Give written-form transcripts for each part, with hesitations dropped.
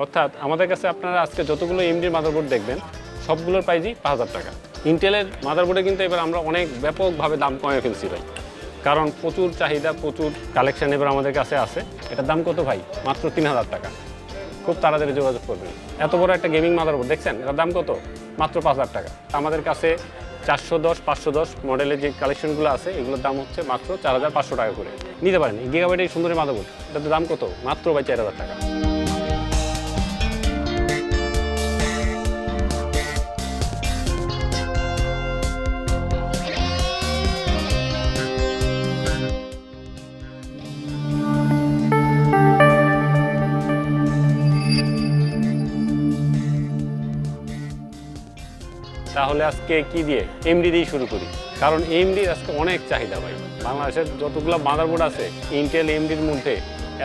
অর্থাৎ আমাদের কাছে আপনারা আজকে যতগুলো এমডির মাদারবোর্ড দেখবেন সবগুলোর প্রাইসই ৫,০০০ টাকা। ইন্টেলের মাদারবোর্ডে কিন্তু এবার আমরা অনেক ব্যাপকভাবে দাম কমে ফেলছি ভাই, কারণ প্রচুর চাহিদা, প্রচুর কালেকশন এবার আমাদের কাছে আছে। এটার দাম কত ভাই? মাত্র ৩,০০০ টাকা। খুব তাড়াতাড়ি যোগাযোগ করবেন। এত বড় একটা গেমিং মাদারবোর্ড দেখছেন, এটার দাম কত? মাত্র ৫,০০০ টাকা। আমাদের কাছে ৪১০, ৫১০ মডেলের যে কালেকশনগুলো আছে এগুলোর দাম হচ্ছে মাত্র ৪,৫০০ টাকা করে। নিতে পারেন এই গিগাবাইটের সুন্দর মাদারবোর্ড, এটার দাম কত? মাত্র ভাই ৪,০০০ টাকা। তাহলে আজকে কি দিয়ে? এমডি দিয়ে শুরু করি, কারণ এমডির আজকে অনেক চাহিদা ভাই। বাংলাদেশের যতগুলো মাদারবোর্ড আছে ইন্টেল এমডির মধ্যে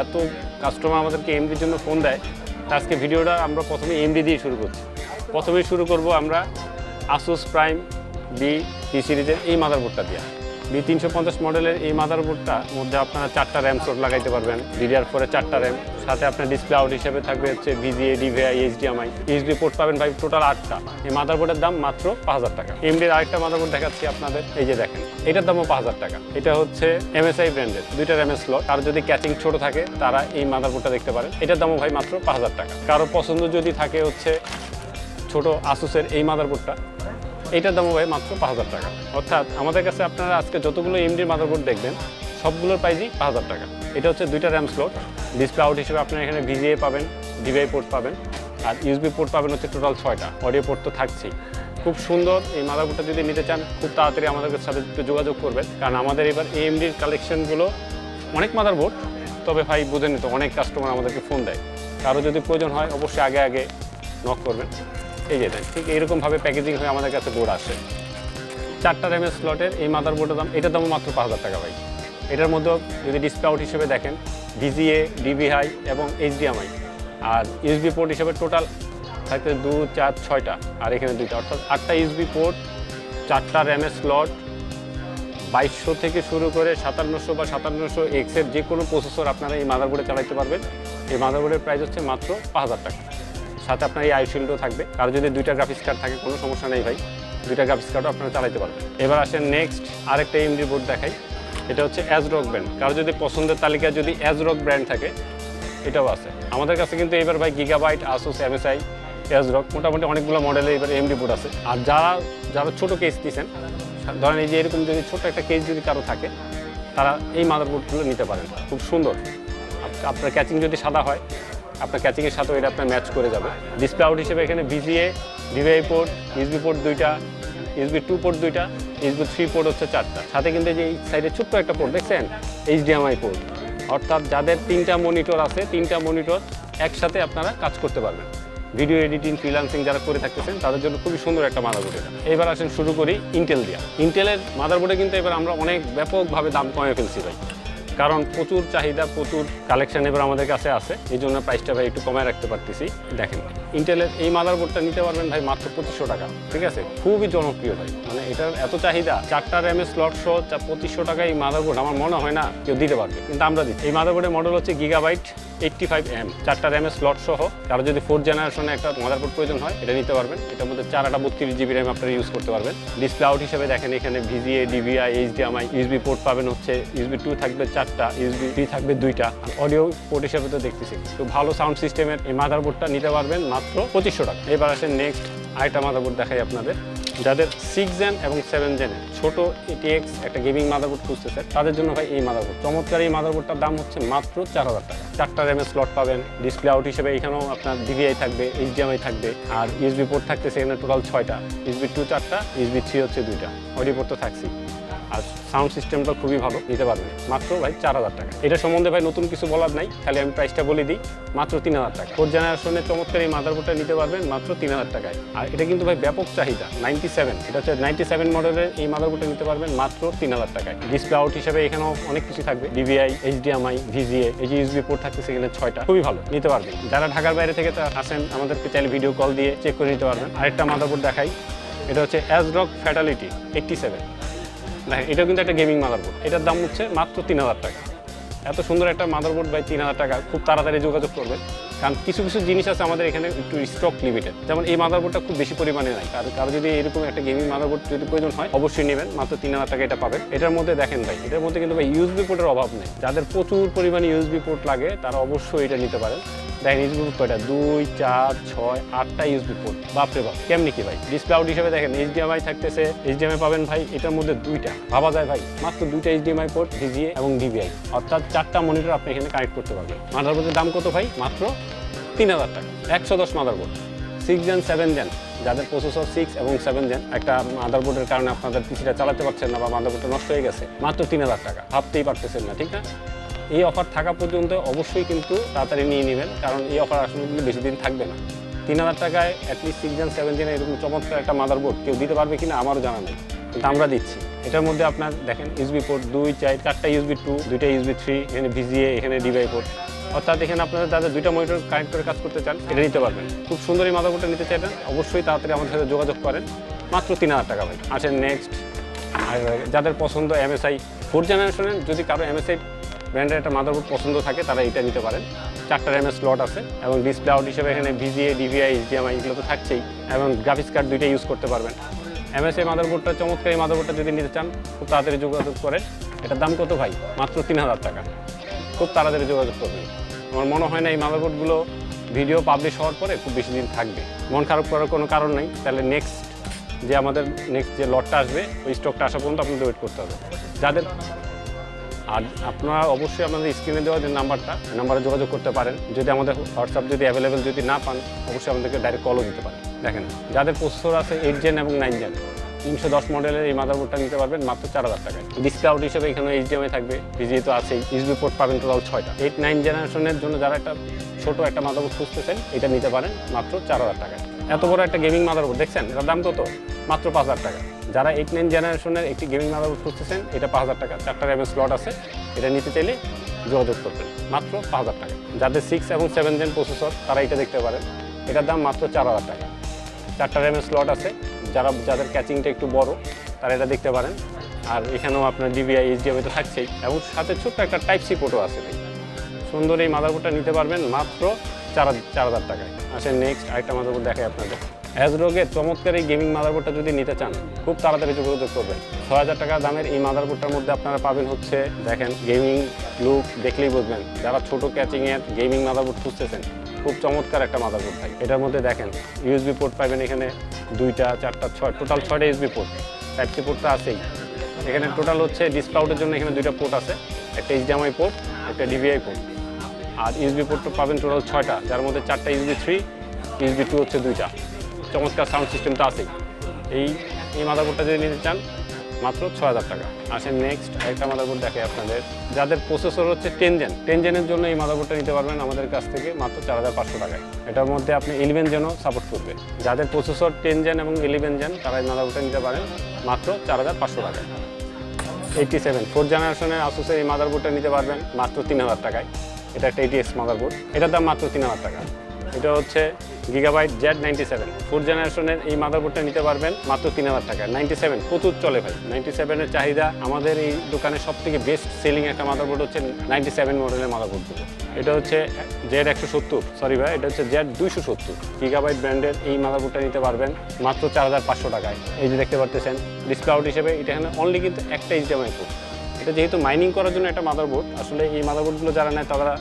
এত কাস্টমার আমাদেরকে এমডির জন্য ফোন দেয়। তা আজকে ভিডিওটা আমরা প্রথমে এমডি দিয়ে শুরু করছি। প্রথমেই শুরু করব আমরা আসুস প্রাইম বি সিরিজের এই মাদারবোর্ডটা দিয়ে। B350 মডেলের এই মাদারবোর্ডটার মধ্যে আপনারা 4টা র্যাম স্লট লাগাইতে পারবেন, DDR4 4টা র্যাম, সাথে আপনার ডিসপ্লে আউট হিসেবে থাকবে হচ্ছে VGA, DVI, HDMI, USB port পাবেন ভাই টোটাল 8টা। এই মাদারবোর্ডের দাম মাত্র ৫,০০০ টাকা। এমডির আরেকটা মাদারবোর্ড দেখাচ্ছি আপনাদের, এই যে দেখেন, এটার দামও ৫,০০০ টাকা। এটা হচ্ছে MSI ব্র্যান্ডের 2টা র্যামের স্লট। আর যদি ক্যাচিং ছোট থাকে তারা এই মাদারবোর্ডটা দেখতে পারেন। এটার দামও ভাই মাত্র ৫,০০০ টাকা। কারো পছন্দ যদি থাকে হচ্ছে ছোট আসুসের এই মাদারবোর্ডটা, এইটার দামও ভাই মাত্র ৫,০০০ টাকা। অর্থাৎ আমাদের কাছে আপনারা আজকে যতগুলো এমডির মাদারবোর্ড দেখবেন সবগুলোর প্রাইসই ৫,০০০ টাকা। এটা হচ্ছে 2টা র্যাম স্লট, ডিসপ্লে আউট হিসেবে আপনারা এখানে VGA পাবেন, DVI পোর্ট পাবেন, আর USB পোর্ট পাবেন হচ্ছে টোটাল 6টা। অডিও পোর্ট তো থাকছেই। খুব সুন্দর এই মাদারবোর্ডটা যদি নিতে চান খুব তাড়াতাড়ি আমাদের সাথে একটু যোগাযোগ করবেন, কারণ আমাদের এবার এমডির কালেকশনগুলো অনেক মাদারবোর্ড। তবে ভাই বুঝেনি তো, অনেক কাস্টমার আমাদেরকে ফোন দেয়। কারো যদি প্রয়োজন হয় অবশ্যই আগে আগে নক করবেন। এই যে দেন, ঠিক এইরকমভাবে প্যাকেজিং হয়ে আমাদের কাছে বোর্ড আসে। 4টা র্যামের স্লটের এই মাদারবোর্ডের দাম, এটার দামও মাত্র ৫,০০০ টাকা ভাই। এটার মধ্যেও যদি ডিসপ্লে আউট হিসেবে দেখেন VGA, DVI এবং HDMI, আর USB পোর্ট হিসেবে টোটাল থাকতে 2, 4, 6টা, আর এখানে 2টা, অর্থাৎ 8টা USB পোর্ট, 4টা র্যামের স্লট, 2200 থেকে শুরু করে 5700 বা 5700X এর যে কোনো প্রসেসর আপনারা এই মাদারবোর্ডে চালাতে পারবেন। এই মাদারবোর্ডের প্রাইস হচ্ছে মাত্র ৫,০০০ টাকা। সাথে আপনার এই আইশিল্ডও থাকবে। কারো যদি 2টা গ্রাফিক্স কার্ড থাকে কোনো সমস্যা নেই ভাই, 2টা গ্রাফিক্স কার্ডও আপনারা চালাতে পারবেন। এবার আসেন নেক্সট আরেকটা এমডি বোর্ড দেখাই। এটা হচ্ছে অ্যাজরক ব্র্যান্ড। কারো যদি পছন্দের তালিকায় যদি অ্যাজরক ব্র্যান্ড থাকে এটাও আছে আমাদের কাছে। কিন্তু এবার ভাই গিগাবাইট, আসুস, MSI, অ্যাজরক মোটামুটি অনেকগুলো মডেলে এবার এমডি বোর্ড আছে। আর যারা ছোটো কেস দিচ্ছেন, ধরেন এই যে এরকম যদি ছোটো একটা কেস যদি কারো থাকে, তারা এই মাদারবোর্ডগুলো নিতে পারেন। খুব সুন্দর। আপনার ক্যাচিং যদি সাদা হয়, আপনার ক্যাচিংয়ের সাথেও এটা আপনার ম্যাচ করে যাবে। ডিসপ্লে আউট হিসেবে এখানে VGA, DVI port, USB port 2টা, USB 2 পোর্ট 2টা, USB 3 পোর্ট হচ্ছে 4টা। সাথে কিন্তু যে এই সাইডে ছোট্ট একটা পোর্ট দেখছেন, HDMI পোর্ট। অর্থাৎ যাদের 3টা মনিটর আছে, 3টা মনিটর একসাথে আপনারা কাজ করতে পারবেন। ভিডিও এডিটিং, ফ্রিল্যান্সিং যারা করে থাকতেছেন তাদের জন্য খুবই সুন্দর একটা মাদারবোর্ড এটা। এবার আসেন শুরু করি ইন্টেল দিয়া। ইন্টেলের মাদারবোর্ডে কিন্তু এবার আমরা অনেক ব্যাপকভাবে দাম কমে ফেলছি ভাই, কারণ প্রচুর চাহিদা, প্রচুর কালেকশন এবার আমাদের কাছে আছে। এই জন্য প্রাইসটা ভাই একটু কমায় রাখতে পারতেছি। দেখেন ইন্টেলের এই মাদারবোর্ডটা নিতে পারবেন ভাই মাত্র ২৫০০ টাকা। ঠিক আছে, খুবই জনপ্রিয় ভাই, মানে এটার এত চাহিদা। 4টা র্যামের স্লট সহ ২৫০০ টাকা এই মাদারবোর্ড আমার মনে হয় না কেউ দিতে পারবে, কিন্তু আমরা দিই। এই মাদারবোর্ডের মডেল হচ্ছে গিগাবাইট 85M, 4টা র্যামের স্লট সহ। কারো যদি 4th জেনারেশনে একটা মাদারবোর্ড প্রয়োজন হয় এটা নিতে পারবেন। এটার মধ্যে 4টা 32GB র্যাম আপনারা ইউজ করতে পারবেন। ডিসপ্লে আউট হিসেবে দেখেন এখানে VGA, DVI, HDMI, USB port পাবেন হচ্ছে USB 2 থাকবে 4টা, USB 3 থাকবে 2টা। অডিও পোর্ট হিসেবে তো দেখতেছি, তো ভালো সাউন্ড সিস্টেমের এই মাদারবোর্ডটা নিতে পারবেন মাত্র ২৫০০ টাকা। এবার আসেন নেক্সট আরেকটা মাদারবোর্ড দেখাই আপনাদের। যাদের 6 জেন এবং 7 জেনের ছোট ATX একটা গেমিং মাদারবোর্ড খুঁজতেছে তাদের জন্য ভাই এই মাদারবোর্ড চমৎকার। এই মাদারবোর্ডটার দাম হচ্ছে মাত্র ৪,০০০ টাকা। 4টা র্যামের স্লট পাবেন, ডিসপ্লে আউট হিসেবে এখানেও আপনার DVI থাকবে, HDMI থাকবে, আর USB পোর্ট থাকতেছে এখানে টোটাল 6টা, USB 2 4টা, USB 3 হচ্ছে 2টা, অডিও পোর্ট তো থাকছেই। আর সাউন্ড সিস্টেমটা খুবই ভালো, নিতে পারবেন মাত্র ভাই ৪,০০০ টাকা। এটা সম্বন্ধে ভাই নতুন কিছু বলার নাই, খালি আমি প্রাইসটা বলে দিই, মাত্র ৩,০০০ টাকা। 4th জেনারেশনের চমৎকার এই মাদারবোর্ডটা নিতে পারবেন মাত্র ৩,০০০ টাকায়। আর এটা কিন্তু ভাই ব্যাপক চাহিদা। 97, এটা হচ্ছে 97 মডেলের এই মাদারবোর্ডটা নিতে পারবেন মাত্র ৩,০০০ টাকায়। ডিসপ্লে আউট হিসেবে এখানেও অনেক কিছু থাকবে, DVI, HDMI, VGA, এই যে USB পোর্ট থাকতেছে এখানে 6টা, খুবই ভালো, নিতে পারবেন। যারা ঢাকার বাইরে থেকে আসেন আমাদেরকে চাইলে ভিডিও কল দিয়ে চেক করে নিতে পারবেন। আরেকটা মাদারবোর্ড দেখাই, এটা হচ্ছে অ্যাজরক ফ্যাটালিটি 87। দেখেন এটাও কিন্তু একটা গেমিং মাদারবোর্ড, এটার দাম হচ্ছে মাত্র ৩,০০০ টাকা। এত সুন্দর একটা মাদারবোর্ড ভাই ৩,০০০ টাকা, খুব তাড়াতাড়ি যোগাযোগ করবেন। কারণ কিছু কিছু জিনিস আছে আমাদের এখানে একটু স্টক লিমিটেড, যেমন এই মাদারবোর্ডটা খুব বেশি পরিমাণে নাই, কারো যদি এরকম একটা গেমিং মাদারবোর্ড যদি প্রয়োজন হয় অবশ্যই নেবেন, মাত্র 3000 টাকা এটা পাবেন। এটার মধ্যে দেখেন ভাই, এটার মধ্যে কিন্তু ভাই ইউএসবি পোর্টের অভাব নেই। যাদের প্রচুর পরিমাণে ইউএসবি পোর্ট লাগে তারা অবশ্যই এটা নিতে পারেন। দেখেন ইউএসবি পোর্ট কয়টা, 2 4 6 8টা ইউএসবি পোর্ট, বাপরে বাপ কেমনি কি ভাই। ডিসপ্লে আউট হিসেবে দেখেন এইচডিএমআই থাকতেছে, এইচডিএমআই পাবেন ভাই এটার মধ্যে 2টা, ভাবা যায় ভাই, মাত্র 2টা এইচডিএমআই পোর্ট, ভিজিএ এবং ডিবিআই, অর্থাৎ 4টা মনিটর আপনি এখানে কানেক্ট করতে পারবেন। মাদারবোর্ডের দাম কত ভাই, মাত্র 3000 টাকা। 110 মাদারবোর্ড, 6 জেন 7 জেন, যাদের প্রসেসর 6 এবং 7 জেন, একটা মাদারবোর্ডের কারণে আপনাদের পিসিটা চালাতে পারছেন না বা মাদারবোর্ডটা নষ্ট হয়ে গেছে, মাত্র 3000 টাকা, ভাবতেই পারতেছেন না, ঠিক না? এই অফার থাকা পর্যন্ত অবশ্যই কিন্তু তাড়াতাড়ি নিয়ে নেবেন, কারণ এই অফার আসলে কিন্তু বেশি দিন থাকবে না। 3000 টাকায় অ্যাটলিস্ট 6 জেন 7 জেন এরকম চমৎকার একটা মাদারবোর্ড কেউ দিতে পারবে কিনা আমারও জানা নেই, কিন্তু আমরা দিচ্ছি। এটার মধ্যে আপনার দেখেন ইউএসবি পোর্ট 2 4 4টা ইউএসবি 2, 2টা ইউএসবি 3, এখানে ভিজিএ, এখানে ডিবিআই পোর্ট, অর্থাৎ এখানে আপনারা যাদের 2টা মনিটর কানেক্ট করে কাজ করতে চান এটা নিতে পারবেন। খুব সুন্দর এই মাদারবোর্ডটা নিতে চাইবেন অবশ্যই তাড়াতাড়ি আমাদের সাথে যোগাযোগ করেন, মাত্র 3000 টাকা ভাই। আসেন নেক্সট, আর যাদের পছন্দ এমএসআই 4th জেনারেশনের, যদি কারো এমএসআই ব্র্যান্ডের একটা মাদারবোর্ড পছন্দ থাকে তারা এটা নিতে পারেন। 4টা র্যামের স্লট আছে এবং ডিসপ্লে আউট হিসেবে এখানে ভিজিএ, ডিভিআই, এইচডিএমআই এগুলো তো থাকছেই, এবং গ্রাফিক্স কার্ড 2টা ইউজ করতে পারবেন। এমএসআই মাদারবোর্ডটা চমৎকার, এই মাদারবোর্ডটা যদি নিতে চান খুব তাড়াতাড়ি যোগাযোগ করেন। এটার দাম কত ভাই, মাত্র 3000 টাকা, খুব তাড়াতাড়ি যোগাযোগ করবেন। আমার মনে হয় না এই মাদারবোর্ডগুলো ভিডিও পাবলিশ হওয়ার পরে খুব বেশি দিন থাকবে। মন খারাপ করার কোনো কারণ নেই, তাহলে নেক্সট যে লটটা আসবে ওই স্টকটা আসা পর্যন্ত আপনাদের ওয়েট করতে হবে। যাদের আর আপনারা অবশ্যই আপনাদের স্ক্রিনে দেওয়া যে নাম্বারে যোগাযোগ করতে পারেন। যদি আমাদের হোয়াটসঅ্যাপ যদি অ্যাভেলেবেল যদি না পান অবশ্যই আমাদেরকে ডাইরেক্ট কলও দিতে পারেন। দেখেন যাদের প্রসেসর আছে 8 জেন এবং 9 জেন, 310 মডেলের এই মাদারবোর্ডটা নিতে পারবেন মাত্র 4000 টাকায়। ডিসপ্লে আউট হিসেবে এখানে এইচডিএমআই থাকবে, ভিজিএ তো আছেই, ইউএসবি পোর্ট পাবেন টোটাল 6টা। 8 9 জেনারেশনের জন্য যারা একটা ছোট একটা মাদারবোর্ড খুঁজতেছেন এটা নিতে পারেন মাত্র 4000 টাকায়। এত বড় একটা গেমিং মাদারবোর্ড দেখছেন, এটার দাম কত, মাত্র 5000 টাকা। যারা 8 9 জেনারেশনের একটি গেমিং মাদারবোর্ড খুঁজতেছেন এটা 5000 টাকা, 4টা র্যামের স্লট আছে, এটা নিতে চাইলে যোগাযোগ করবেন, মাত্র 5000 টাকা। যাদের 6 এবং 7 জেন প্রসেসর তারা এটা দেখতে পারেন, এটার দাম মাত্র 4000 টাকা। 4টা র্যামের স্লট আছে, যাদের ক্যাচিংটা একটু বড় তারা এটা দেখতে পারেন। আর এখানেও আপনার ডিবিআই, এইচডিএমআই তো থাকছেই, এবং সাথে ছোট্ট একটা টাইপ সি পোর্টও আছে ভাই। সুন্দর এই মাদারবোর্ডটা নিতে পারবেন মাত্র 4000 টাকায়। আসেন নেক্সট আরেকটা মাদারবোর্ড দেখাই আপনাদের। অ্যাজরোগের চমৎকার এই গেমিং মাদারবোর্ডটা যদি নিতে চান খুব তাড়াতাড়ি যোগাযোগ করবেন। 6000 টাকা দামের এই মাদারবোর্ডটার মধ্যে আপনারা পাবেন হচ্ছে দেখেন গেমিং লুক দেখলেই বুঝবেন, যারা ছোটো ক্যাচিংয়ের গেমিং মাদারবোর্ড খুঁজতেছেন খুব চমৎকার একটা মাদারবোর্ড ভাই। এটার মধ্যে দেখেন ইউএসবি পোর্ট পাবেন এখানে 2টা 4টা 6, টোটাল 6টা ইউএসবি পোর্ট, টাইপ সি পোর্টটা আছেই। এখানে টোটাল হচ্ছে ডিসপ্লে আউটের জন্য এখানে 2টা পোর্ট আছে, একটা এইচডিএমআই পোর্ট, একটা ডিভিআই পোর্ট। আর ইউএসবি পোর্টটা পাবেন টোটাল 6টা, যার মধ্যে 4টা ইউএসবি 3, ইউএসবি 2 হচ্ছে 2টা। চমৎকার সাউন্ড সিস্টেমটা আছেই। এই মাদারবোর্ডটা যদি নিতে চান মাত্র 6000 টাকা। আসেন নেক্সট আরেকটা মাদারবোর্ড দেখে আপনাদের। যাদের প্রসেসর হচ্ছে 10 জেনের জন্য এই মাদারবোর্ডটা নিতে পারবেন আমাদের কাছ থেকে মাত্র 4500 টাকায়। এটার মধ্যে আপনি 11 জেনও সাপোর্ট করবে। যাদের প্রসেসর 10 জেন এবং 11 জেন তারা এই মাদারবোর্ডটা নিতে পারেন মাত্র 4500 টাকায়। 87 4th জেনারেশনের আসুসের এই মাদারবোর্ডটা নিতে পারবেন মাত্র 3000 টাকায়। এটা একটা ATX মাদারবোর্ড, এটার দাম মাত্র 3000 টাকা। এটা হচ্ছে গিগাবাইট Z97 4th জেনারেশনের এই মাদারবোর্ডটা নিতে পারবেন মাত্র 3000 টাকা। 97 প্রচুর চলে ভাই, 97-এর চাহিদা। আমাদের এই দোকানে সবথেকে বেস্ট সেলিং একটা মাদারবোর্ড হচ্ছে 97 মডেলের মাদারবোর্ডগুলো। এটা হচ্ছে Z170, সরি ভাই, এটা হচ্ছে Z270 গিগাবাইট ব্র্যান্ডের এই মাদারবোর্ডটা নিতে পারবেন মাত্র 4500 টাকায়। এই যে দেখতে পারতেছেন ডিসপ্লে আউট হিসেবে এটা এখানে অনলি কিন্তু একটা এইচডিএমআই পোর্ট। এটা যেহেতু মাইনিং করার জন্য একটা মাদারবোর্ড, আসলে এই মাদারবোর্ডগুলো যারা নেয় তারা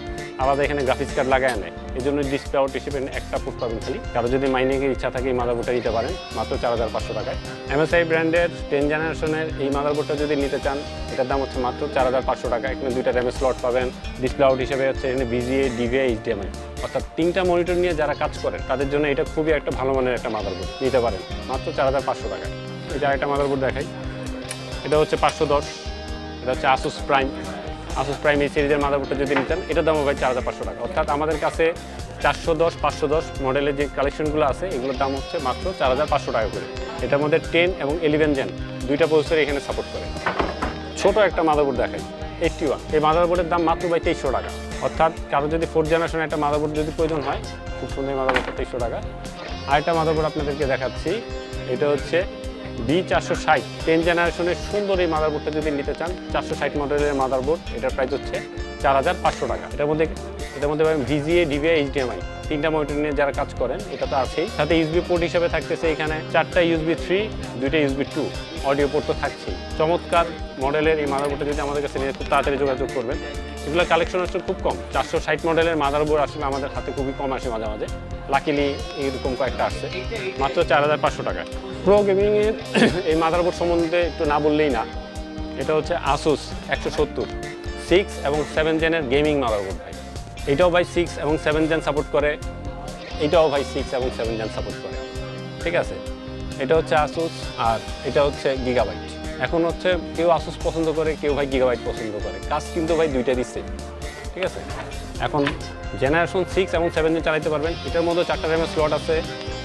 আলাদা এখানে গ্রাফিক্স কার্ড লাগায় নেয়, এই জন্য ডিসপ্লে আউট হিসেবে একটা পোর্ট পাবেন খালি। কারো যদি মাইনিংয়ের ইচ্ছা থাকে এই মাদারবোর্ডটা নিতে পারেন মাত্র 4500 টাকায়। এমএসআই ব্র্যান্ডের 10 জেনারেশনের এই মাদারবোর্ডটা যদি নিতে চান এটার দাম হচ্ছে মাত্র 4500 টাকা। এখানে 2টা র্যামের স্লট পাবেন, ডিসপ্লে আউট হিসেবে হচ্ছে এখানে ভিজিএ, ডিভিআই, এইচডিএমআই, অর্থাৎ 3টা মনিটর নিয়ে যারা কাজ করেন তাদের জন্য এটা খুবই একটা ভালো মানের একটা মাদারবোর্ড নিতে পারেন মাত্র 4500 টাকায়। এটা একটা মাদারবোর্ড দেখাই, এটা হচ্ছে 510, এটা হচ্ছে আসুস প্রাইম এই সিরিজের মাদারবোর্ডটা যদি নিতেন এটার দাম হবে 4500 টাকা। অর্থাৎ আমাদের কাছে 410, 510 মডেলের যে কালেকশনগুলো আছে এগুলোর দাম হচ্ছে মাত্র 4500 টাকা করে। এটার মধ্যে 10 এবং 11 জেন 2টা প্রসেসর এখানে সাপোর্ট করে। ছোট একটা মাদারবোর্ড দেখাই 81, এই মাদারবোর্ডের দাম মাত্র 2300 টাকা। অর্থাৎ কারো যদি 4th জেনারেশনের একটা মাদারবোর্ড যদি প্রয়োজন হয় খুব সুন্দর মাদারবোর্ডটা 2300 টাকা। আরেকটা মাদারবোর্ড আপনাদেরকে দেখাচ্ছি, এটা হচ্ছে B460 10 জেনারেশনের সুন্দর এই মাদারবোর্ডটা যদি নিতে চান 460 মডেলের মাদারবোর্ড, এটার প্রাইস হচ্ছে 4500 টাকা। এটার মধ্যে এটার মধ্যে পাবেন ভিজিএ, ডিভিআই, এইচডিএমআই 3টা মনিটর নিয়ে যারা কাজ করেন এটা তো আছেই। সাথে ইউএসবি পোর্ট হিসেবে থাকতেছে এখানে 4টা USB 3, 2টা USB 2 অডিও পোর্ট তো থাকছেই। চমৎকার মডেলের এই মাদারবোর্ডটা যদি আমাদের কাছে নিয়ে খুব তাড়াতাড়ি যোগাযোগ করবেন। এগুলোর কালেকশন আসলে খুব কম, 460 মডেলের মাদারবোর্ড আসলে আমাদের হাতে খুবই কম আসে মাঝে মাঝে। লাকিলি এরকম কয়েকটা আসছে মাত্র 4500 টাকা। প্রো গেমিংয়ের এই মাদারবোর্ড সম্বন্ধে একটু না বললেই না। এটা হচ্ছে আসুস 170 6 এবং 7 জেনের গেমিং মাদারবোর্ড ভাই। এটাও ভাই 6 এবং 7 জেন সাপোর্ট করে, এটাও ভাই 6 এবং 7 জেন সাপোর্ট করে, ঠিক আছে। এটা হচ্ছে আসুস আর এটা হচ্ছে গিগাবাইট। এখন হচ্ছে কেউ আসুস পছন্দ করে, কেউ ভাই গিগাবাইট পছন্দ করে, কাজ কিন্তু ভাই দুইটা দিচ্ছে, ঠিক আছে। এখন জেনারেশন 6 এবং 7 জেন চালাতে পারবেন। এটার মধ্যে 4টা র্যামের স্লট আছে,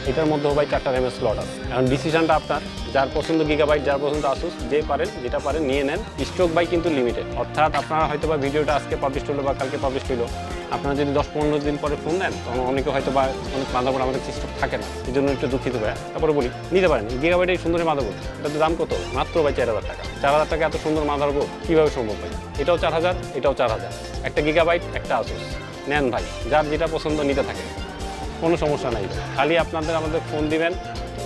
এটার মধ্যেও ভাই 4টা র্যামের স্লট আছে। এখন ডিসিশনটা আপনার, যার পছন্দ গিগাবাইট, যার পছন্দ আসুস, যে পারেন যেটা পারেন নিয়ে নেন। স্টক ভাই কিন্তু লিমিটেড, অর্থাৎ আপনারা হয়তো বা ভিডিওটা আজকে পাবলিশ হলো বা কালকে পাবলিশ হলো, আপনারা যদি 10-15 দিন পরে ফোন দেন তখন অনেকে হয়তো বা অনেক মাদারবোর্ড আমাদের স্টক থাকে না, এই জন্য একটু দুঃখিত ভাই। তারপরে বলি নিতে পারেন গিগাবাইট এই সুন্দর মাদারবোর্ড। এটার দাম কত? মাত্র ভাই 4000 টাকা। 4000 টাকা এত সুন্দর মাদারবোর্ড কীভাবে সম্ভব ভাই? এটাও 4000, এটাও 4000, একটা গিগাবাইট, একটা আসুস। নেন ভাই, যার যেটা পছন্দ নিতে থাকে, কোনো সমস্যা নাই। খালি আপনাদের আমাদের ফোন দিবেন,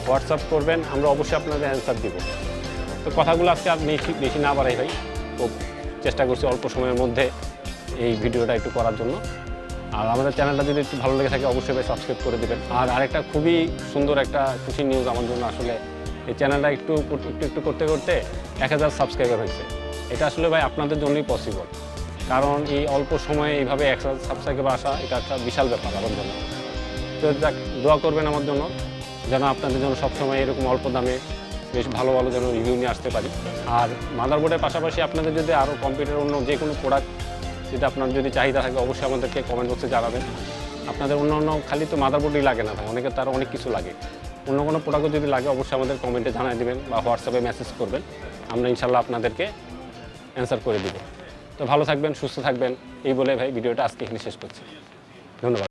হোয়াটসঅ্যাপ করবেন, আমরা অবশ্যই আপনাদের অ্যান্সার দিব। তো কথাগুলো আজকে আর বেশি না বাড়াই ভাই, খুব চেষ্টা করছি অল্প সময়ের মধ্যে এই ভিডিওটা একটু করার জন্য। আর আমাদের চ্যানেলটা যদি একটু ভালো লেগে থাকে অবশ্যই ভাই সাবস্ক্রাইব করে দেবেন। আর আরেকটা খুবই সুন্দর একটা খুশির নিউজ আমার জন্য, আসলে এই চ্যানেলটা একটু করতে করতে 1000 সাবস্ক্রাইবার হয়েছে। এটা আসলে ভাই আপনাদের জন্যই পসিবল, কারণ এই অল্প সময়ে এইভাবে 1000 সাবস্ক্রাইবার আসা এটা একটা বিশাল ব্যাপার আমার জন্য। তো যাক, দোয়া করবেন আমার জন্য, যেন আপনাদের জন্য সবসময় এরকম অল্প দামে বেশ ভালো ভালো যেন রিভিউ নিয়ে আসতে পারি। আর মাদারবোর্ডের পাশাপাশি আপনাদের যদি আরও কম্পিউটার অন্য যে কোনো প্রোডাক্ট যদি আপনার যদি চাহিদা থাকে অবশ্যই আমাদেরকে কমেন্ট বক্সে জানাবেন। আপনাদের অন্য খালি তো মাদারবোর্ডই লাগে না ভাই, অনেকের তার অনেক কিছু লাগে। অন্য কোনো প্রোডাক্টও যদি লাগে অবশ্যই আমাদের কমেন্টে জানিয়ে দেবেন বা হোয়াটসঅ্যাপে মেসেজ করবেন, আমরা ইনশাল্লাহ আপনাদেরকে অ্যান্সার করে দেব। তো ভালো থাকবেন, সুস্থ থাকবেন, এই বলে ভাই ভিডিওটা আজকে এখানে শেষ করছি। ধন্যবাদ।